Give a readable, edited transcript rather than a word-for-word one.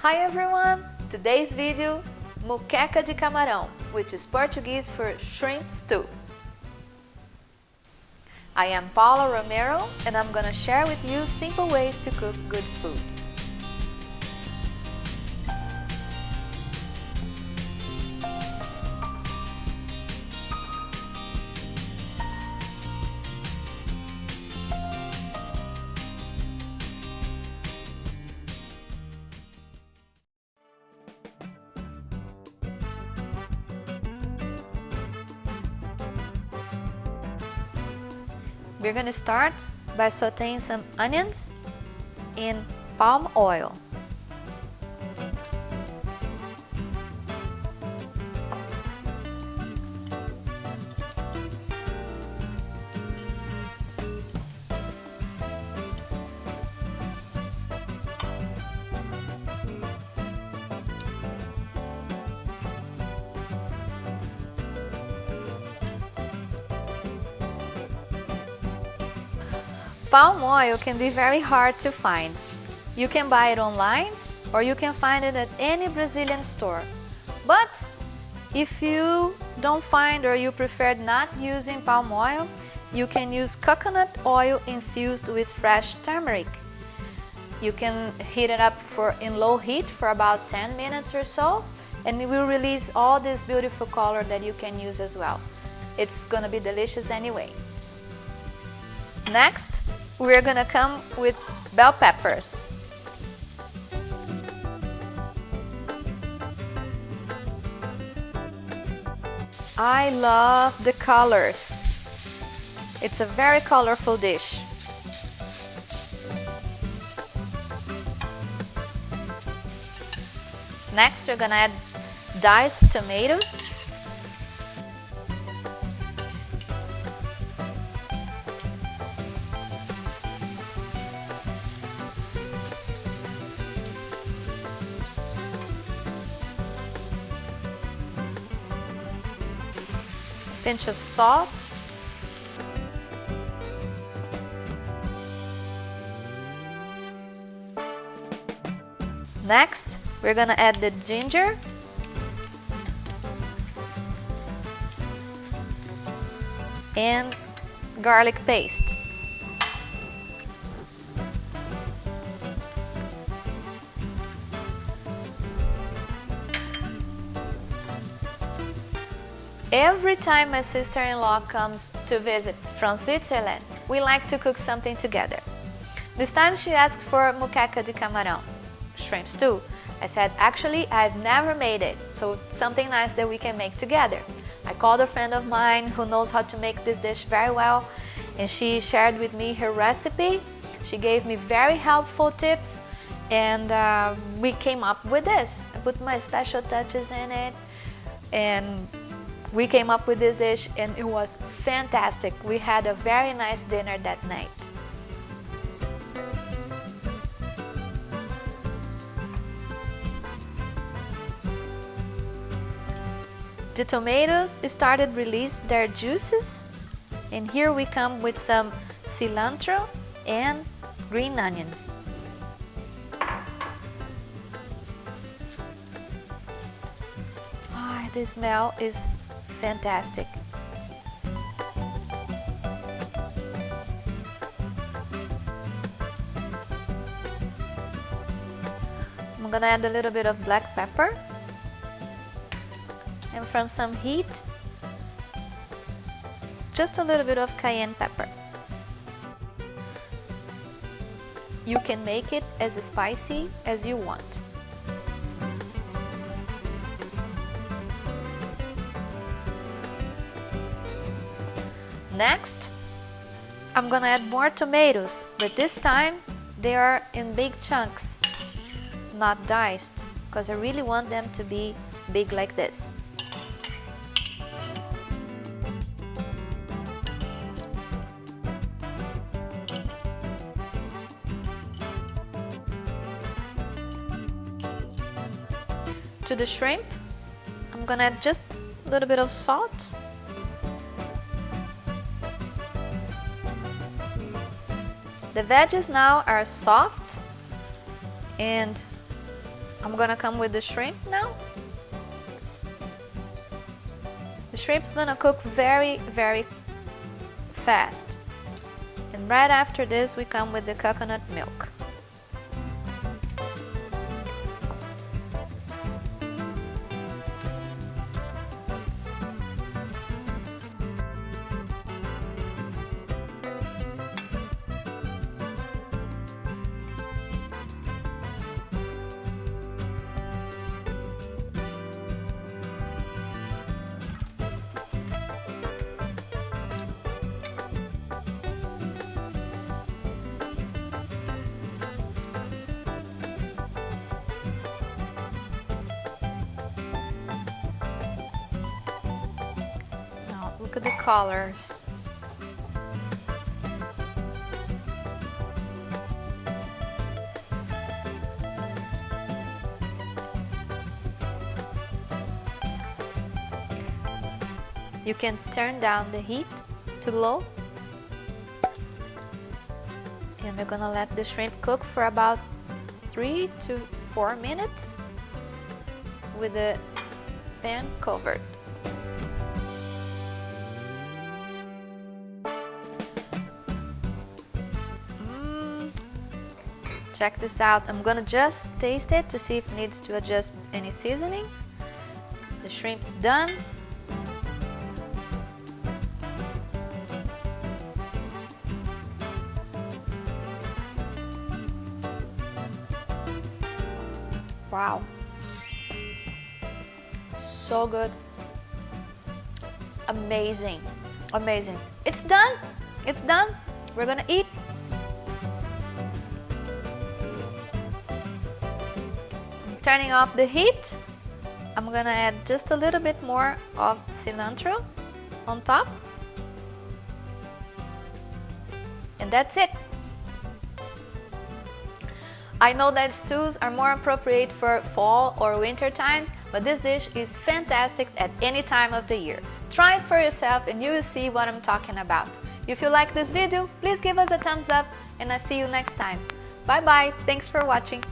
Hi everyone! Today's video, Moqueca de camarão, which is Portuguese for shrimp stew. I am Paula Romero and I'm gonna share with you simple ways to cook good food. We're going to start by sauteing some onions in palm oil. Palm oil can be very hard to find. You can buy it online or you can find it at any Brazilian store. But if you don't find or you prefer not using palm oil, you can use coconut oil infused with fresh turmeric. You can heat it up in low heat for about 10 minutes or so, and it will release all this beautiful color that you can use as well. It's gonna be delicious anyway. Next, we're gonna come with bell peppers. I love the colors. It's a very colorful dish. Next, we're gonna add diced tomatoes. Pinch of salt, next we're gonna add the ginger, and garlic paste. Every time my sister-in-law comes to visit from Switzerland, we like to cook something together. This time she asked for moqueca de camarão, shrimp stew. I said, actually, I've never made it, so something nice that we can make together. I called a friend of mine who knows how to make this dish very well, and she shared with me her recipe. She gave me very helpful tips, and we came up with this. I put my special touches in it, and we came up with this dish and it was fantastic. We had a very nice dinner that night. The tomatoes started release their juices, and here we come with some cilantro and green onions. Oh, the smell is fantastic. I'm gonna add a little bit of black pepper, and from some heat, just a little bit of cayenne pepper. You can make it as spicy as you want. Next, I'm gonna add more tomatoes, but this time they are in big chunks, not diced, because I really want them to be big like this. To the shrimp, I'm gonna add just a little bit of salt. The veggies now are soft and I'm gonna come with the shrimp now. The shrimp's gonna cook very, very fast. And right after this, we come with the coconut milk. Look at the colors. You can turn down the heat to low. And we're gonna let the shrimp cook for about 3 to 4 minutes with the pan covered. Check this out. I'm gonna just taste it to see if it needs to adjust any seasonings. The shrimp's done. Wow. So good. Amazing. Amazing. It's done. It's done. We're gonna eat. Turning off the heat, I'm gonna add just a little bit more of cilantro on top. And that's it. I know that stews are more appropriate for fall or winter times, but this dish is fantastic at any time of the year. Try it for yourself and you will see what I'm talking about. If you like this video, please give us a thumbs up and I'll see you next time. Bye bye, thanks for watching.